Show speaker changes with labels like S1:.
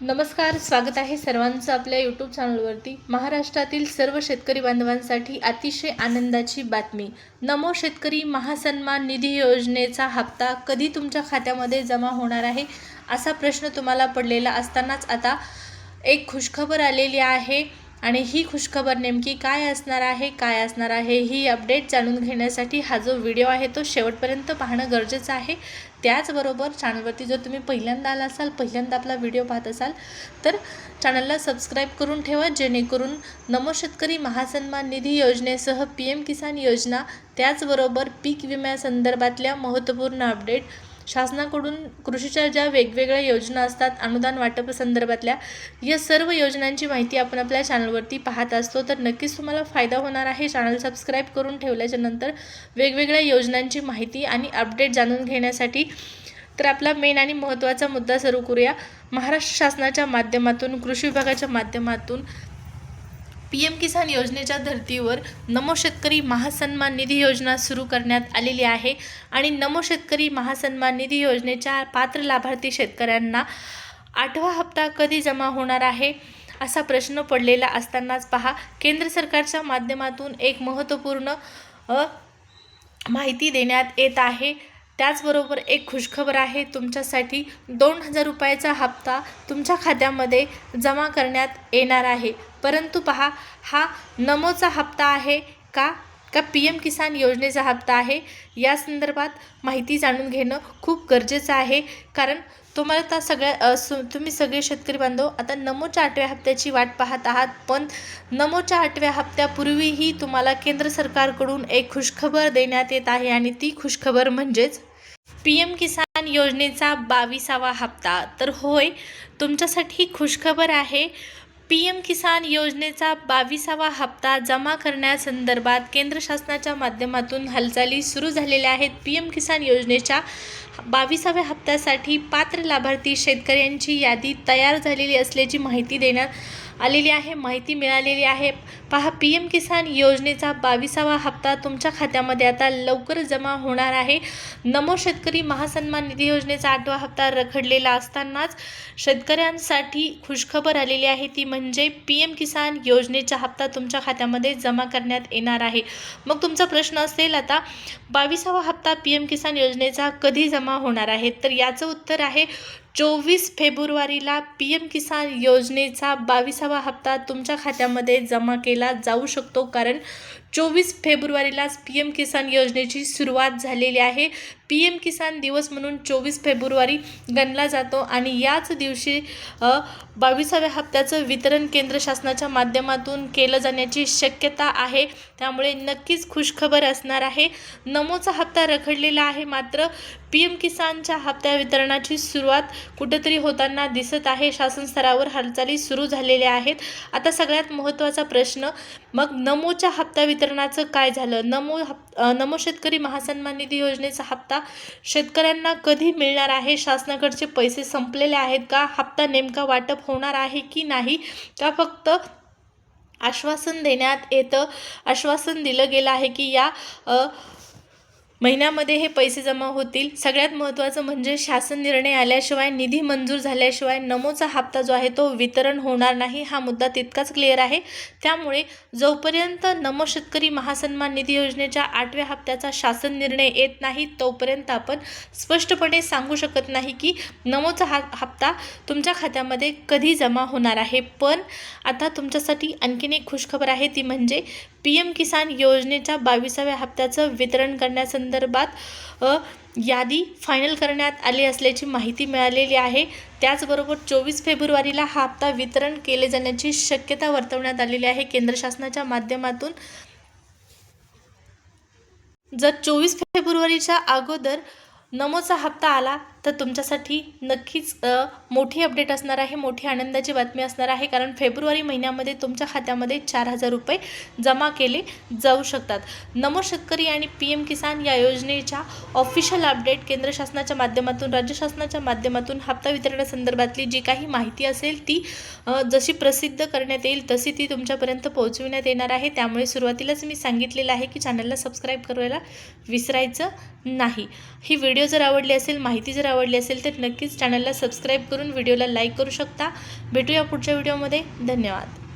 S1: नमस्कार, स्वागत आहे सर्वांचं आपल्या यूट्यूब चॅनलवरती। महाराष्ट्रातील सर्व शेतकरी बांधवांसाठी अतिशय आनंदाची बातमी। नमो शेतकरी महासन्मान निधी योजनेचा हप्ता कधी तुमच्या खात्यामध्ये जमा होणार आहे असा प्रश्न तुम्हाला पडलेला असतानाच आता एक खुशखबर आलेली आहे। आणि ही खुशखबर नेमकी काय असणार आहे ही अपडेट जाणून घेण्यासाठी हा जो व्हिडिओ आहे तो शेवटपर्यंत पाहणं गरजेचं आहे। त्याचबरोबर चॅनलवरती जर तुम्ही पहिल्यांदा आला असाल, पहिल्यांदा आपला व्हिडिओ पाहत असाल तर चॅनलला सबस्क्राईब करून ठेवा, जेणेकरून नमो शेतकरी महासन्मान निधी योजनेसह PM किसान योजना, त्याचबरोबर पीक विम्यासंदर्भातल्या महत्त्वपूर्ण अपडेट, शासनाकडून कृषीच्या ज्या वेगवेगळ्या योजना असतात, अनुदान वाटप संदर्भातल्या या सर्व योजनांची माहिती आपण आपल्या चॅनलवरती पाहत असतो। तर नक्कीच तुम्हाला फायदा होणार आहे। चॅनल सबस्क्राईब करून ठेवल्याच्या नंतर वेगवेगळ्या योजनांची माहिती आणि अपडेट जाणून घेण्यासाठी। तर आपला मेन आणि महत्त्वाचा मुद्दा सुरू करूया। महाराष्ट्र शासनाच्या माध्यमातून, कृषी विभागाच्या माध्यमातून PM किसान योजनेच्या धर्तीवर नमो शेतकरी महासन्मान निधी योजना सुरू करण्यात आलेली आहे। आणि नमो शेतकरी महासन्मान निधी योजनेच्या पात्र लाभार्थी शेतकऱ्यांना 8वा हप्ता कधी जमा होणार आहे असा प्रश्न पडलेला असतानाच पहा, केंद्र सरकारच्या माध्यमातून एक महत्त्वपूर्ण माहिती देण्यात येत आहे। त्याचबरोबर एक खुशखबर आहे तुमच्यासाठी, 2000 रुपयाचा हप्ता तुमच्या खात्यामध्ये जमा करण्यात येणार आहे। परंतु पहा, हा नमोचा हप्ता आहे का PM किसान योजनेचा हप्ता आहे, या संदर्भात माहिती जाणून घेणं खूप गरजेचं आहे। कारण तुम्हाला तुम्ही सगळे शेतकरी बांधव आता नमोच्या 8व्या हप्त्याची वाट पाहत आहात, पण नमोच्या 8व्या हप्त्यापूर्वीही तुम्हाला केंद्र सरकारकडून एक खुशखबर देण्यात येत आहे। आणि ती खुशखबर म्हणजेच PM किसान योजनेचा 22वा हप्ता। तर होय, तुमच्यासाठी खुशखबर आहे। PM किसान योजनेचा 22वा हप्ता जमा करण्यासंदर्भात केंद्र शासनाच्या माध्यमातून हालचाली सुरू झालेल्या आहेत। PM किसान योजनेच्या 22व्या हप्त्यासाठी पात्र लाभार्थी शेतकऱ्यांची यादी तयार झालेली असल्याची माहिती देण्यात आलेली आहे, माहिती मिळालेली आहे। पहा, PM किसान योजनेचा 22वा हप्ता तुमच्या खात्यामध्ये आता लवकर जमा होणार आहे। नमो शेतकरी महासन्मान निधी योजनेचा 8वा हप्ता रखडलेला असतानाच शेतकऱ्यांसाठी खुशखबर आलेली आहे, ती म्हणजे PM किसान योजनेचा हप्ता तुमच्या खात्यामध्ये जमा करण्यात येणार आहे। मग तुमचा प्रश्न असेल, आता 22वा हप्ता PM किसान योजनेचा कधी जमा होणार आहे? तर याचं उत्तर आहे 24 फेब्रुवारीला PM किसान योजनेचा 22वा हप्ता तुमच्या खात्यामध्ये जमा केला जाऊ शकतो। कारण 24 फेब्रुवारीलाच PM किसान योजनेची सुरुवात झालेली आहे। PM किसान दिवस म्हणून 24 फेब्रुवारी गणला जातो आणि याच दिवशी 22व्या हप्त्याचं वितरण केंद्र शासनाच्या माध्यमातून केलं जाण्याची शक्यता आहे। त्यामुळे नक्कीच खुशखबर असणार आहे। नमोचा हप्ता रखडलेला आहे, मात्र PM किसानच्या हप्त्या वितरणाची सुरुवात कुठेतरी होताना दिसत आहे। शासन स्तरावर हालचाली सुरू झालेल्या आहेत। आता सगळ्यात महत्त्वाचा प्रश्न, मग नमोच्या हप्ता वितरणाचं काय झालं? नमो शेतकरी महासन्मान निधी योजनेचा हप्ता शेतकऱ्यांना कधी मिळणार आहे? शासनाकडचे पैसे संपलेले आहेत का? हप्ता नेमका वाटप होणार आहे की नाही? का फक्त आश्वासन देण्यात येतं, आश्वासन दिलं गेलं आहे की या महिन्यामध्ये हे पैसे जमा होतील? सगळ्यात महत्त्वाचं म्हणजे शासन निर्णय आल्याशिवाय, निधी मंजूर झाल्याशिवाय नमोचा हप्ता जो आहे तो वितरण होणार नाही, हा मुद्दा तितकाच क्लिअर आहे। त्यामुळे जोपर्यंत नमो शेतकरी महासन्मान निधी योजनेच्या 8व्या हप्त्याचा शासन निर्णय येत नाही, तोपर्यंत आपण स्पष्टपणे सांगू शकत नाही की नमोचा हप्ता तुमच्या खात्यामध्ये कधी जमा होणार आहे। पण आता तुमच्यासाठी आणखीन एक खुशखबर आहे, ती म्हणजे PM किसान योजनेच्या 22व्या हप्त्याचं वितरण करण्यासंदर्भात यादी फायनल करण्यात आली असल्याची माहिती मिळालेली आहे। त्याचबरोबर 24 फेब्रुवारीला हा हप्ता वितरण केले जाण्याची शक्यता वर्तवण्यात आलेली आहे केंद्र शासनाच्या माध्यमातून। जर 24 फेब्रुवारीच्या अगोदर नमोचा हप्ता आला तर तुमच्यासाठी नक्कीच मोठी अपडेट असणार आहे, मोठी आनंदाची बातमी असणार आहे। कारण फेब्रुवारी महिन्यामध्ये तुमच्या खात्यामध्ये 4000 रुपये जमा केले जाऊ शकतात। नमो शेतकरी आणि PM किसान या योजनेच्या ऑफिशियल अपडेट केंद्र शासनाच्या माध्यमातून, राज्य शासनाच्या माध्यमातून हप्ता वितरणासंदर्भातली जी काही माहिती असेल ती जशी प्रसिद्ध करण्यात येईल तशी ती तुमच्यापर्यंत पोहोचविण्यात येणार आहे। त्यामुळे सुरुवातीलाच मी सांगितलेलं आहे की चॅनलला सबस्क्राईब करायला विसरायचं नाही। ही व्हिडिओ जर आवडली असेल, माहिती जर आवडली असेल तर नक्कीच चॅनलला सबस्क्राईब करून व्हिडिओला लाईक करू शकता. भेटूया पुढच्या व्हिडिओमध्ये. धन्यवाद.